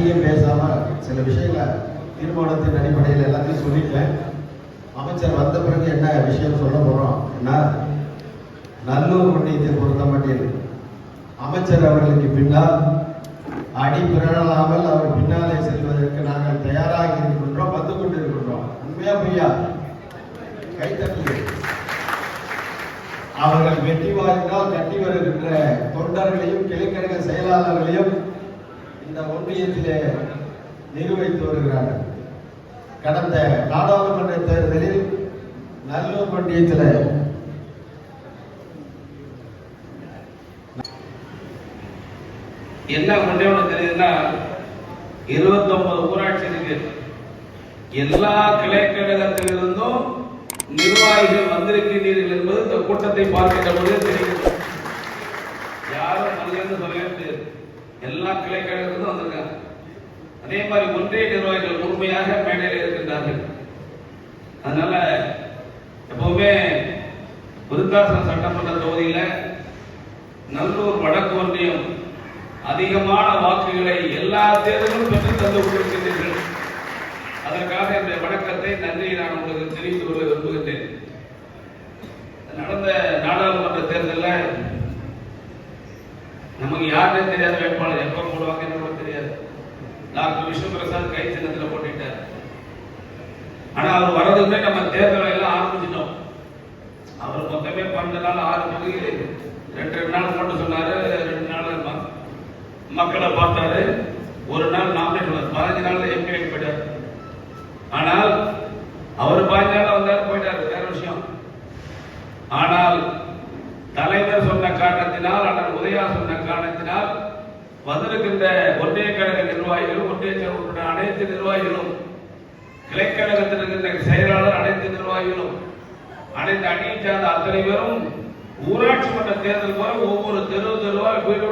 அதிகம் பேசாம சில விஷயங்களை தீர்மானத்தின் அடிப்படையில் எல்லாத்தையும் சொல்லிட்டேன். அமைச்சர் வந்த பிறகு என்ன விஷயம் சொல்ல போறோம் என்ன, நல்லூர் ஒன்றியத்தை பொறுத்த மட்டில் அமைச்சர் அவர்களுக்கு பின்னால் அடி பிறழாமல் அவர் பின்னாலே செல்வதற்கு நாங்கள் தயாராக இருக்கின்றோம், வந்து கொண்டிருக்கின்றோம். உண்மையா பொய்யா? கைத்தட்டு. அவர்கள் வெற்றி வாய்ந்தால் கட்டி வருகின்ற தொண்டர்களையும் கிளைக்கழக செயலாளர்களையும் இந்த ஒன்றியத்திலே நிர்வகித்து வருகிறார்கள். கடந்த நாடாளுமன்ற தேர்தலில் நல்லூர் ஒன்றியத்தில் என்ன ஒன்றே ஒன்று தெரியுதுன்னா, 29 ஊராட்சி இருக்கு. எல்லா கிளைக்கழகத்திலிருந்தும் நிர்வாகிகள் வந்திருக்கிறீர்கள் என்பது இந்த கூட்டத்தை பார்க்கின்ற போது தெரிகிறது. யாரும் நல்லது சொல்லவே முடியாது. எல்லா கிளைக்கழகத்திலும் வந்திருக்காங்க. அதே மாதிரி ஒன்றிய நிர்வாகிகள் முழுமையாக மேடையில் இருக்கின்றார்கள். அதனால எப்பவுமே விருத்தாசலம் சட்டமன்ற தொகுதியில நல்லூர் வடக்கு ஒன்றியம் அதிகமான வாக்குகளை எல்லா தேர்தலும் பெற்று தந்து கொண்டிருக்கின்றீர்கள். அதற்காக இந்த வணக்கத்தை நன்றியை நான் உங்களுக்கு தெரிவித்துக் கொள்ள விரும்புகின்றேன். நடந்த நாடாளுமன்ற தேர்தலில் நமக்கு யாருன்னே தெரியாத வேட்பாளர் எப்ப போடுவாங்க கூட தெரியாது. டாக்டர் விஷ்ணு பிரசாத் கை சின்னத்தில் போட்டிட்டார். ஆனா அவர் வரதுமே நம்ம தேர்தலை எல்லாம் ஆரம்பிச்சிட்டோம். அவர் மொத்தமே 12 நாள் 6 தொகுதி 2 நாள் போட்டு சொன்னாரு. 2 நாள் மக்களை பார்த்தாரு. ஒரு நாள் நாமினேட் 15 நாள்ல எம்பி போயிட்டார். ஆனால் அவர் 15 நாள் வந்தாரு, போயிட்டாரு, வேற விஷயம். ஆனால் தலைவர் சொன்ன காரணத்தினால், அண்ணன் உதயா சொன்ன காரணத்தினால் வந்திருக்கின்ற ஒன்றிய கழக நிர்வாகிகளும், ஒன்றிய செயல்பட்ட அனைத்து நிர்வாகிகளும், கிளைக்கழகத்தில் இருக்கின்ற செயலாளர் அனைத்து நிர்வாகிகளும், அனைத்து அணியை சார்ந்த அத்தனை பேரும் ஊராட்சி மன்ற தேர்தல் போல ஒவ்வொரு தெருவா வீடு